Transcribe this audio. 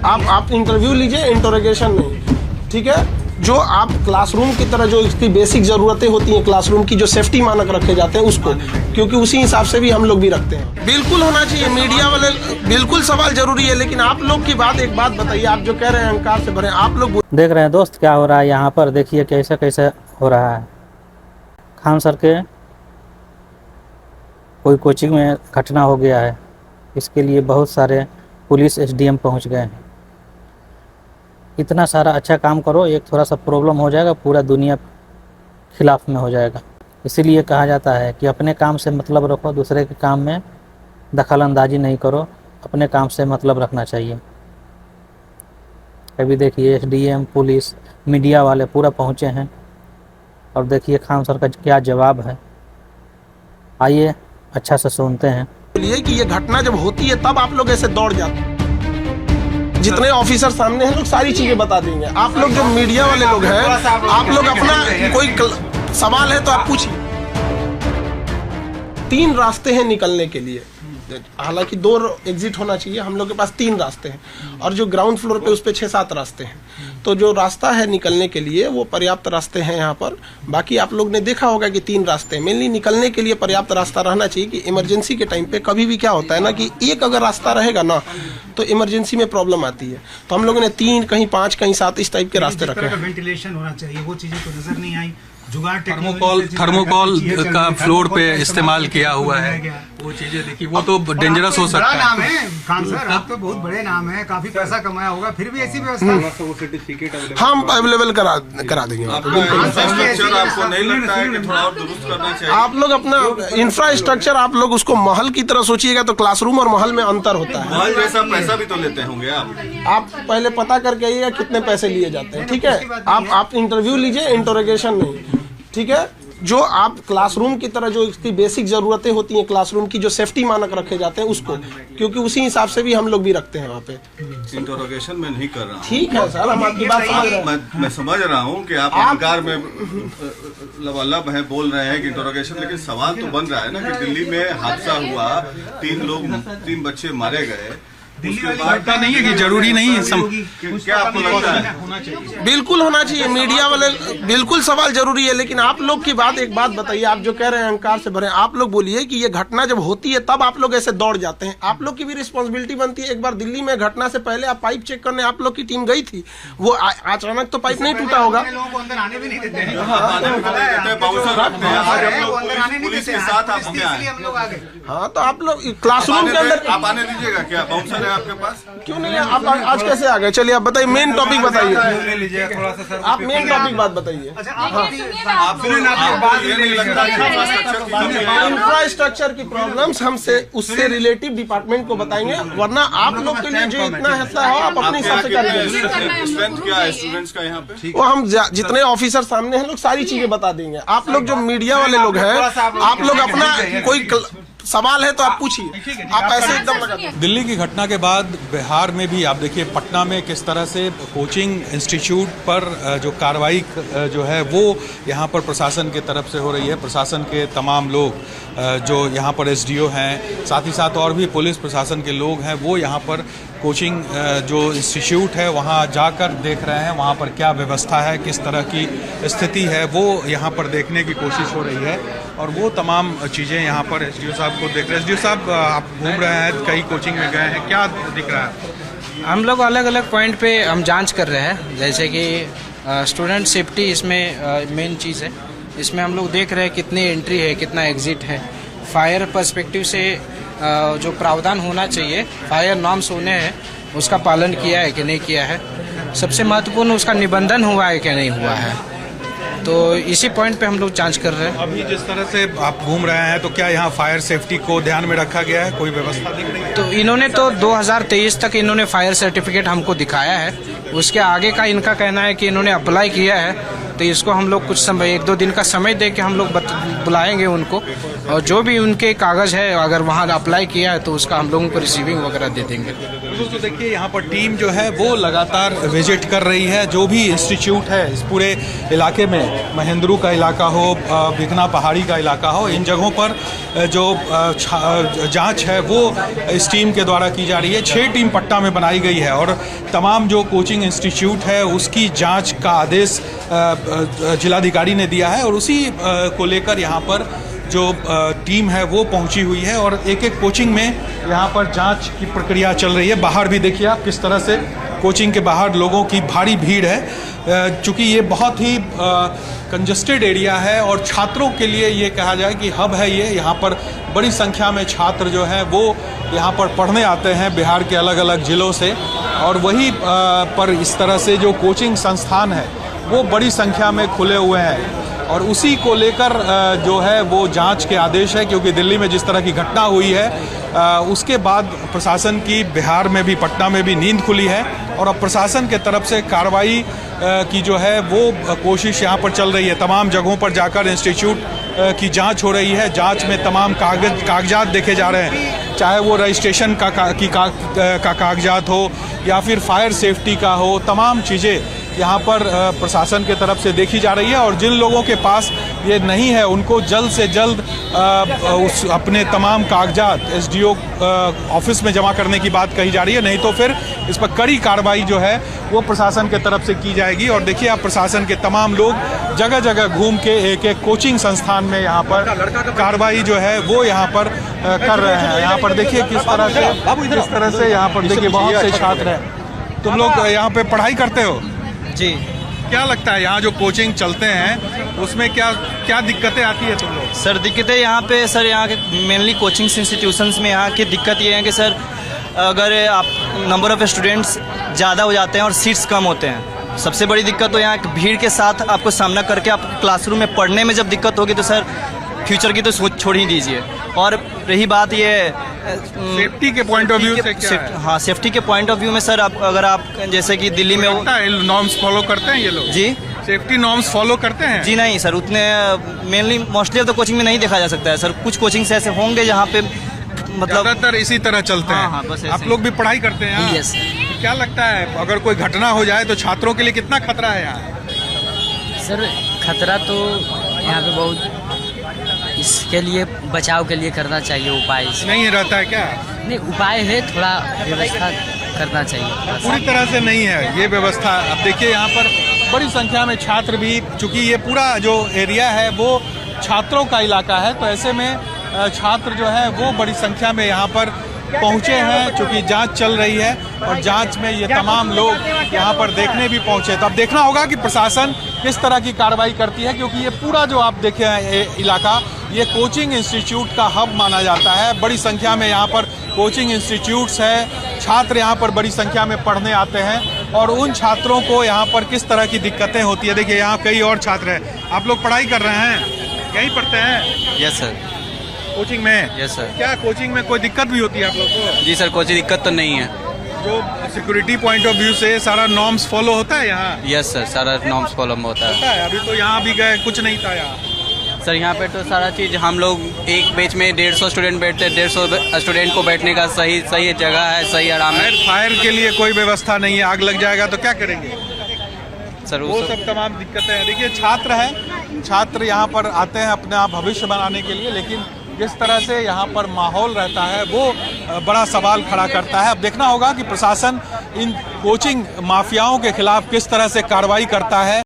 आप इंटरव्यू लीजिए, इंटरोगेशन नहीं, ठीक है। जो आप क्लासरूम की तरह जो इसकी बेसिक ज़रूरतें होती हैं क्लासरूम की, जो सेफ्टी मानक रखे जाते हैं उसको, क्योंकि उसी हिसाब से भी हम लोग भी रखते हैं। बिल्कुल होना चाहिए, मीडिया वाले बिल्कुल सवाल जरूरी है, लेकिन आप लोग की बात एक बात बताइए, आप जो कह रहे हैं अहंकार से भरे, आप लोग देख रहे हैं दोस्त क्या हो रहा है यहाँ पर। देखिए कैसे कैसे हो रहा है। खान सर के कोई कोचिंग में घटना हो गया है, इसके लिए बहुत सारे पुलिस एसडीएम पहुँच गए हैं। इतना सारा अच्छा काम करो, एक थोड़ा सा प्रॉब्लम हो जाएगा, पूरा दुनिया खिलाफ में हो जाएगा। इसीलिए कहा जाता है कि अपने काम से मतलब रखो, दूसरे के काम में दखल अंदाजी नहीं करो, अपने काम से मतलब रखना चाहिए। अभी देखिए एसडीएम, पुलिस, मीडिया वाले पूरा पहुँचे हैं और देखिए खान सर का क्या जवाब है। आइए अच्छा से सुनते हैं। बोलिए कि ये घटना जब होती है तब आप लोग ऐसे दौड़ जाते हैं। जितने ऑफिसर सामने हैं लोग सारी चीजें बता देंगे। आप लोग जो मीडिया वाले लोग हैं, आप लोग अपना कोई सवाल है तो आप पूछिए। 3 रास्ते हैं निकलने के लिए, हालांकि 2 एग्जिट होना चाहिए, हम लोग के पास 3 रास्ते हैं और जो ग्राउंड फ्लोर पे उस पे 6-7 रास्ते हैं। तो जो रास्ता है निकलने के लिए वो पर्याप्त रास्ते हैं यहाँ पर। बाकी आप लोग ने देखा होगा कि 3 रास्ते हैं। मेनली निकलने के लिए पर्याप्त रास्ता रहना चाहिए कि इमरजेंसी के टाइम पे कभी भी क्या होता है ना कि एक अगर रास्ता रहेगा ना तो इमरजेंसी में प्रॉब्लम आती है। तो हम लोगों ने 3, कहीं 5, कहीं 7 इस टाइप के रास्ते रखे हैं। वेंटिलेशन होना चाहिए, वो चीजें तो नजर नहीं आई। थर्मोकॉल का फ्लोर पे इस्तेमाल किया हुआ है, वो चीजें देखिए, वो तो डेंजरस हो सकता है। नाम है खान सर, आप तो बहुत बड़े नाम है, काफी पैसा कमाया होगा, फिर भी ऐसी व्यवस्था हम अवेलेबल करा देंगे। आपको नहीं लगता है कि थोड़ा और दुरुस्त करना चाहिए? आप लोग अपना इंफ्रास्ट्रक्चर आप लोग उसको महल की तरह सोचिएगा तो क्लासरूम और महल में अंतर होता है। महल जैसा पैसा भी तो लेते होंगे आप पहले पता करके आइएगा कितने पैसे लिए जाते हैं, ठीक है। आप इंटरव्यू लीजिए, इंटरोगेशन नहीं, ठीक है। जो आप क्लासरूम की तरह जो इसकी बेसिक ज़रूरतें होती हैं क्लासरूम की, जो सेफ्टी मानक रखे जाते हैं उसको, क्योंकि उसी हिसाब से भी हम लोग भी रखते हैं वहाँ पे। इंटरोगेशन में नहीं कर रहा हूँ, ठीक है सर, हम आपकी बात समझ रहे हैं। मैं समझ रहा हूँ कि आप अहंकार में लबालब है, बोल रहे हैं कि इंटरोगेशन, लेकिन सवाल तो बन रहा है ना कि दिल्ली में हादसा हुआ, 3 बच्चे मारे गए, लगता नहीं है कि जरूरी नहीं है क्या आपको लगता है? बिल्कुल होना चाहिए, मीडिया वाले बिल्कुल सवाल जरूरी है, लेकिन आप लोग की बात एक बात बताइए, आप जो कह रहे हैं अहंकार से भरे, आप लोग बोलिए कि ये घटना जब होती है तब आप लोग ऐसे दौड़ जाते हैं। आप लोग की भी रिस्पॉन्सिबिलिटी बनती है। एक बार दिल्ली में घटना से पहले आप पाइप चेक करने आप लोग की टीम गई थी, वो अचानक तो पाइप नहीं टूटा होगा। हाँ, तो आप लोग क्लासरूम के अंदर आप आने दीजिएगा क्या? बाउंसर है आपके पास? क्यों नहीं है? आप आज कैसे आ गए? चलिए आप बताइए, मेन टॉपिक बताइए, आप मेन टॉपिक बात बताइए। इंफ्रास्ट्रक्चर की प्रॉब्लम्स हमसे उससे रिलेटिव डिपार्टमेंट को बताएंगे, वरना आप लोग के लिए जो इतना हिस्सा हो आप अपने हिसाब से करिए। स्ट्रेंथ क्या है स्टूडेंट्स का यहाँ पे? वो हम जितने ऑफिसर सामने हैं लोग सारी चीजें बता देंगे। आप लोग जो मीडिया वाले लोग हैं, आप लोग अपना कोई सवाल है तो आप पूछिए, आप ऐसे एकदम लगा। दिल्ली की घटना के बाद बिहार में भी आप देखिए पटना में किस तरह से कोचिंग इंस्टीट्यूट पर जो कार्रवाई जो है वो यहाँ पर प्रशासन की तरफ से हो रही है। प्रशासन के तमाम लोग जो यहाँ पर एसडीओ हैं, साथ ही साथ और भी पुलिस प्रशासन के लोग हैं, वो यहाँ पर कोचिंग जो इंस्टीट्यूट है वहाँ जाकर देख रहे हैं, वहाँ पर क्या व्यवस्था है, किस तरह की स्थिति है, वो यहाँ पर देखने की कोशिश हो रही है। और वो तमाम चीज़ें यहाँ पर एसडीओ साहब को देख रहे हैं। एसडीओ साहब, आप घूम रहे हैं, कई कोचिंग में गए हैं, क्या दिख रहा है? हम लोग अलग अलग पॉइंट पे हम जांच कर रहे हैं, जैसे कि स्टूडेंट सेफ्टी इसमें मेन चीज़ है। इसमें हम लोग देख रहे हैं कितनी एंट्री है, कितना एग्जिट है। फायर पर्सपेक्टिव से जो प्रावधान होना चाहिए, फायर नॉर्म्स होने हैं, उसका पालन किया है कि नहीं किया है। सबसे महत्वपूर्ण उसका निबंधन हुआ है कि नहीं हुआ है। तो इसी पॉइंट पे हम लोग जांच कर रहे हैं। अभी जिस तरह से आप घूम रहे हैं, तो क्या यहाँ फायर सेफ्टी को ध्यान में रखा गया है? कोई व्यवस्था दिख रही है? तो इन्होंने तो 2023 तक इन्होंने फायर सर्टिफिकेट हमको दिखाया है। उसके आगे का इनका कहना है कि इन्होंने अप्लाई किया है, तो इसको हम लोग कुछ समय 1-2 दिन का समय दे के हम लोग बुलाएंगे उनको, और जो भी उनके कागज़ है अगर वहाँ अप्लाई किया है तो उसका हम लोगों को रिसीविंग वगैरह दे देंगे। तो देखिए यहाँ पर टीम जो है वो लगातार विजिट कर रही है, जो भी इंस्टीट्यूट है इस पूरे इलाके में, महेंद्रू का इलाका हो, बिकना पहाड़ी का इलाका हो, इन जगहों पर जो जांच है वो इस टीम के द्वारा की जा रही है। 6 टीम पट्टा में बनाई गई है और तमाम जो कोचिंग इंस्टीट्यूट है उसकी जांच का आदेश जिलाधिकारी ने दिया है, और उसी को लेकर यहाँ पर जो टीम है वो पहुंची हुई है, और एक एक कोचिंग में यहाँ पर जांच की प्रक्रिया चल रही है। बाहर भी देखिए आप किस तरह से कोचिंग के बाहर लोगों की भारी भीड़ है, चूँकि ये बहुत ही कंजस्टेड एरिया है और छात्रों के लिए ये कहा जाए कि हब है ये। यहाँ पर बड़ी संख्या में छात्र जो हैं वो यहाँ पर पढ़ने आते हैं बिहार के अलग अलग ज़िलों से, और वहीं पर इस तरह से जो कोचिंग संस्थान है वो बड़ी संख्या में खुले हुए हैं, और उसी को लेकर जो है वो जांच के आदेश है, क्योंकि दिल्ली में जिस तरह की घटना हुई है उसके बाद प्रशासन की बिहार में भी, पटना में भी नींद खुली है, और अब प्रशासन के तरफ से कार्रवाई की जो है वो कोशिश यहाँ पर चल रही है। तमाम जगहों पर जाकर इंस्टीट्यूट की जांच हो रही है। जांच में तमाम कागजात देखे जा रहे हैं, चाहे वो रजिस्ट्रेशन का कागजात हो या फिर फायर सेफ्टी का हो, तमाम चीज़ें यहाँ पर प्रशासन के तरफ से देखी जा रही है, और जिन लोगों के पास ये नहीं है उनको जल्द से जल्द उस अपने तमाम कागजात एसडीओ ऑफिस में जमा करने की बात कही जा रही है, नहीं तो फिर इस पर कड़ी कार्रवाई जो है वो प्रशासन के तरफ से की जाएगी। और देखिए आप प्रशासन के तमाम लोग जगह जगह घूम के एक एक कोचिंग संस्थान में यहाँ पर कार्रवाई जो है वो यहाँ पर कर रहे हैं। यहाँ पर देखिए किस तरह से यहाँ पर देखिए बहुत से छात्र हैं। तुम लोग यहाँ पे पढ़ाई करते हो जी? क्या लगता है यहाँ जो कोचिंग चलते हैं उसमें क्या क्या दिक्कतें आती है तुम लोग? सर दिक्कतें यहाँ पे सर यहाँ के मेनली कोचिंग इंस्टीट्यूशंस में यहाँ की दिक्कत ये है कि सर अगर आप नंबर ऑफ़ स्टूडेंट्स ज़्यादा हो जाते हैं और सीट्स कम होते हैं। सबसे बड़ी दिक्कत तो यहाँ भीड़ के साथ आपको सामना करके आप क्लासरूम में पढ़ने में जब दिक्कत होगी तो सर फ्यूचर की तो छोड़ ही दीजिए। और रही बात ये सेफ्टी के पॉइंट ऑफ व्यू से क्या है? हाँ, सेफ्टी के पॉइंट ऑफ व्यू में सर अगर आप जैसे कि दिल्ली में नॉर्म्स फॉलो करते हैं ये लोग? जी, सेफ्टी नॉर्म्स फॉलो करते हैं? जी नहीं सर, उतने मेनली मोस्टली तो कोचिंग में नहीं देखा जा सकता है सर। कुछ कोचिंग्स ऐसे होंगे जहाँ पे मतलब ज़्यादातर इसी तरह चलते हैं। हाँ, बस आप लोग भी पढ़ाई करते हैं? यस। क्या लगता है अगर कोई घटना हो जाए तो छात्रों के लिए कितना खतरा है यहाँ? सर खतरा तो यहाँ पे बहुत, इसके लिए बचाव के लिए करना चाहिए उपाय। नहीं रहता है क्या? नहीं, उपाय है, थोड़ा व्यवस्था करना चाहिए। पूरी तरह से नहीं है ये व्यवस्था। अब देखिए यहाँ पर बड़ी संख्या में छात्र भी, चूँकि ये पूरा जो एरिया है वो छात्रों का इलाका है, तो ऐसे में छात्र जो है वो बड़ी संख्या में यहाँ पर पहुँचे हैं, चूँकि जांच चल रही है और जांच में ये तमाम लोग यहाँ पर देखने भी पहुँचे। तो अब देखना होगा कि प्रशासन किस तरह की कार्रवाई करती है, क्योंकि ये पूरा जो आप देखे हैं इलाका ये कोचिंग इंस्टीट्यूट का हब माना जाता है। बड़ी संख्या में यहाँ पर कोचिंग इंस्टीट्यूट्स है, छात्र यहाँ पर बड़ी संख्या में पढ़ने आते हैं, और उन छात्रों को यहाँ पर किस तरह की दिक्कतें होती है। देखिए यहाँ कई और छात्र हैं। आप लोग पढ़ाई कर रहे हैं, यहीं पढ़ते हैं? Yes sir. कोचिंग में? Yes sir. क्या कोचिंग में कोई दिक्कत भी होती है आप लोग को? जी सर, कोई दिक्कत तो नहीं है। जो सिक्योरिटी पॉइंट ऑफ व्यू से सारा नॉर्म्स फॉलो होता है यहाँ? यस सर, सारा नॉर्म्स फॉलो होता है। अभी तो यहाँ भी गए, कुछ नहीं था यहाँ सर। यहाँ पे तो सारा चीज़, हम लोग एक बेंच में 150 स्टूडेंट बैठते हैं, 150 स्टूडेंट को बैठने का सही जगह है, सही आराम है। फायर के लिए कोई व्यवस्था नहीं है, आग लग जाएगा तो क्या करेंगे सर? वो सब तमाम दिक्कतें हैं। देखिए छात्र हैं, छात्र यहाँ पर आते हैं अपना भविष्य बनाने के लिए, लेकिन जिस तरह से यहाँ पर माहौल रहता है वो बड़ा सवाल खड़ा करता है। अब देखना होगा कि प्रशासन इन कोचिंग माफियाओं के खिलाफ किस तरह से कार्रवाई करता है।